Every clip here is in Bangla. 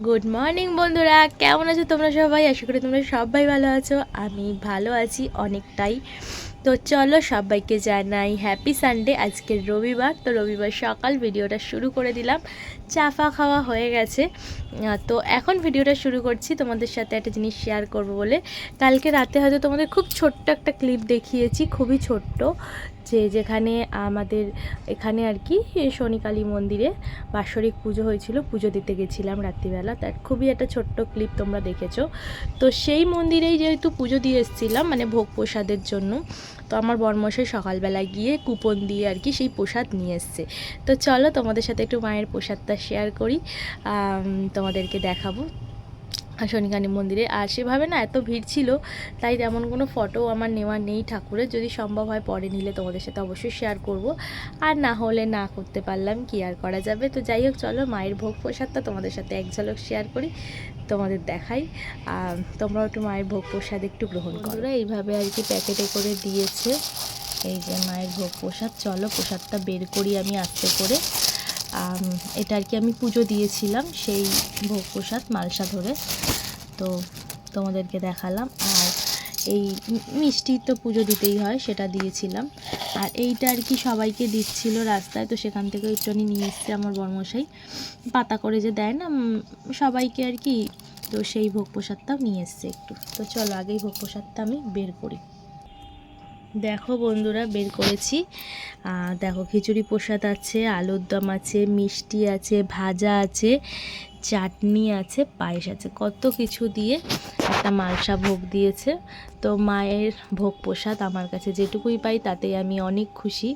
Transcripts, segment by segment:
গুড মর্নিং বন্ধুরা, কেমন আছো তোমরা সবাই? আশা করি তোমরা সবাই ভালো আছো। আমি ভালো আছি অনেকটাই। তো চলো সবাইকে জানাই হ্যাপি সানডে। আজকের রবিবার, তো রবিবার সকাল ভিডিওটা শুরু করে দিলাম। চা ফা খাওয়া হয়ে গেছে, তো এখন ভিডিওটা শুরু করছি তোমাদের সাথে একটা জিনিস শেয়ার করব বলে। কালকে রাতে হয়তো তোমাদের খুব ছোট্ট একটা ক্লিপ দেখিয়েছি, খুবই ছোট্ট, যেখানে আমাদের এখানে আর কি শনিকালী মন্দিরে বাৎসরিক পুজো হয়েছিল, পুজো দিতে গেছিলাম রাত্রিবেলা। তার খুবই একটা ছোট্ট ক্লিপ তোমরা দেখেছো। তো সেই মন্দিরেই যেহেতু পুজো দিয়ে এসেছিলাম, মানে ভোগ প্রসাদের জন্য, তো আমার বরমশাই সকালবেলায় গিয়ে কুপন দিয়ে আর কি সেই প্রসাদ নিয়ে এসছে। তো চলো তোমাদের সাথে একটু মায়ের প্রসাদটা শেয়ার করি, তোমাদেরকে দেখাবো শনিকালী মন্দিরে। আর সেভাবে না এত ভিড় ছিল, তাই তেমন কোনো ফটো আমার নেওয়া নেই ঠাকুরের। যদি সম্ভব হয় পরে নিলে তোমাদের সাথে অবশ্যই শেয়ার করব, আর না হলে না করতে পারলাম, কি আর করা যাবে। তো যাই হোক, চলো মায়ের ভোগ প্রসাদটা তোমাদের সাথে এক ঝলক শেয়ার করি, তোমাদের দেখাই। তোমরাও একটু মায়ের ভোগ প্রসাদ একটু গ্রহণ করো। এইভাবে আর কি প্যাকেটে করে দিয়েছে, এই যে মায়ের ভোগ প্রসাদ। চলো প্রসাদটা বের করি আমি আস্তে করে। এটা আর কি আমি পুজো দিয়েছিলাম, সেই ভোগ প্রসাদ মালসা ধরে, তো তোমাদেরকে দেখালাম। আর এই মিষ্টি তো পুজো দিতেই হয়, সেটা দিয়েছিলাম। আর এইটা আর কি সবাইকে দিচ্ছিল রাস্তায়, তো সেখান থেকে একটুখানি নিয়ে এসছে আমার বর্মশাই, পাতা করে যে দেয় না সবাইকে আর কি, তো সেই ভোগ প্রসাদটাও নিয়ে এসছে একটু। তো চলো আগেই ভোগ প্রসাদটা আমি বের করি। দেখো বন্ধুরা, বের করেছি। দেখো খিচুড়ি প্রসাদ আছে, আলুর দম আছে, মিষ্টি আছে, ভাজা আছে, চাটনি আছে, পায়েস আছে, কত কিছু দিয়ে একটা মালসা ভোগ দিয়েছে। তো মায়ের ভোগ প্রসাদ আমার কাছে যেটুকুই পাই তাতেই আমি অনেক খুশি।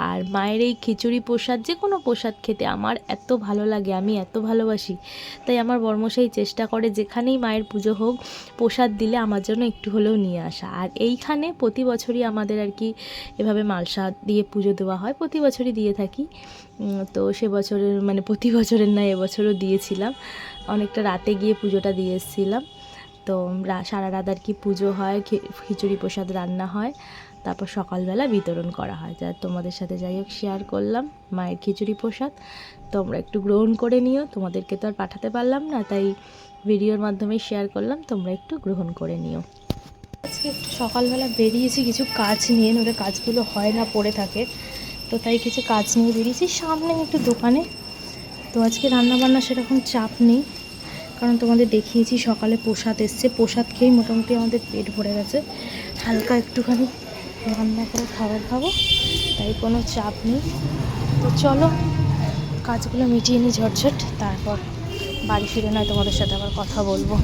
আর মায়ের এই খিচুড়ি প্রসাদ, যে কোনো প্রসাদ খেতে আমার এত ভালো লাগে, আমি এত ভালোবাসি, তাই আমার বর্মশাই চেষ্টা করে যেখানেই মায়ের পুজো হোক প্রসাদ দিলে আমার জন্য একটু হলেও নিয়ে আসা। আর এইখানে প্রতি বছরই আমাদের আর কি এভাবে মালসা দিয়ে পুজো দেওয়া হয়, প্রতি বছরই দিয়ে থাকি। তো সে বছরের মানে প্রতি বছরের না, এবছরও দিয়েছিলাম, অনেকটা রাতে গিয়ে পুজোটা দিয়ে এসেছিলাম। তো সারা রাত আর কি পুজো হয়, খিচুড়ি প্রসাদ রান্না হয়, তারপর সকালবেলা বিতরণ করা হয়, যা তোমাদের সাথে যাই হোক শেয়ার করলাম মায়ের খিচুড়ি প্রসাদ। তোমরা একটু গ্রহণ করে নিও, তোমাদেরকে তো আর পাঠাতে পারলাম না, তাই ভিডিওর মাধ্যমে শেয়ার করলাম, তোমরা একটু গ্রহণ করে নিও। আজকে একটু সকালবেলা বেরিয়েছি কিছু কাজ নিয়ে, নইলে কাজগুলো হয় না, পড়ে থাকে, তো তাই কিছু কাজ নিয়ে বেরিয়েছি সামনে একটু দোকানে। তো আজকে রান্নাবান্না সেরকম চাপ নেই, কারণ তোমাদের দেখিয়েছি সকালে প্রসাদ এসছে, প্রসাদ খেয়েই মোটামুটি আমাদের পেট ভরে গেছে। হালকা একটুখানি রান্না করে খাবার খাবো, তাই কোনো চাপ নেই। তো চলো কাজগুলো মিটিয়ে নিই ঝটঝট, তারপর বাড়ি ফিরে নয় তোমাদের সাথে আবার কথা বলবো।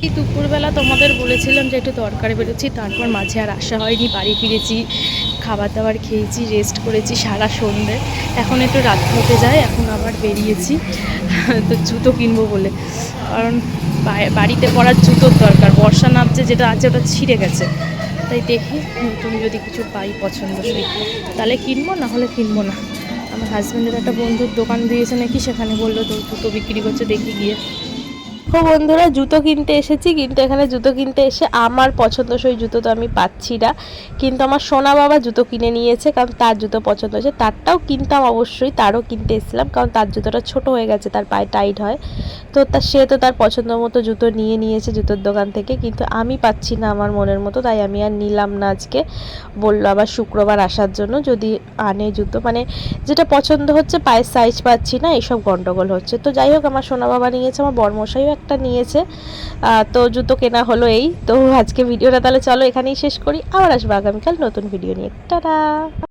এই দুপুরবেলা তোমাদের বলেছিলাম যে একটু দরকারে বেরোচ্ছি, তারপর মাঝে আর আসা হয়নি, বাড়ি ফিরেছি, খাবার দাবার খেয়েছি, রেস্ট করেছি সারা সন্ধ্যে। এখন একটু রাত হতে যায়, এখন আবার বেরিয়েছি তো জুতো কিনবো বলে, কারণ বাড়িতে পরার জুতোর দরকার, বর্ষা নামছে, যেটা আছে ওটা ছিঁড়ে গেছে, তাই দেখি নতুন যদি কিছু পাই পছন্দসই তাহলে কিনবো, না হলে কিনবো না। আমার হাজব্যান্ডের একটা বন্ধুর দোকান দিয়েছে নাকি, সেখানে বললো তো জুতো বিক্রি করছে, দেখি গিয়ে। ও বন্ধুরা, জুতো কিনতে এসেছি, কিন্তু এখানে জুতো কিনতে এসে আমার পছন্দসই জুতো তো আমি পাচ্ছি না, কিন্তু আমার সোনা বাবা জুতো কিনে নিয়েছে, কারণ তার জুতো পছন্দ হয়েছে। তারটাও কিনতাম অবশ্যই, তারও কিনতে এসেছিলাম, কারণ তার জুতোটা ছোট হয়ে গেছে, তার পায়ে টাইট হয়, তো সে তো তার পছন্দ মতো জুতো নিয়ে নিয়েছে জুতোর দোকান থেকে, কিন্তু আমি পাচ্ছি না আমার মনের মতো, তাই আমি আর নিলাম না আজকে। বললো আবার শুক্রবার আসার জন্য, যদি আনে জুতো, মানে যেটা পছন্দ হচ্ছে পায়ের সাইজ পাচ্ছি না, এইসব গন্ডগোল হচ্ছে। তো যাই হোক, আমার সোনা বাবা নিয়েছে, আমার বরমশাইও একটা নিয়েছে, তো জুতো কেনা হলো এই। তো আজকে ভিডিওটা তাহলে চলো এখানেই শেষ করি, আবার আসবো আগামীকাল নতুন ভিডিও নিয়ে। টাটা।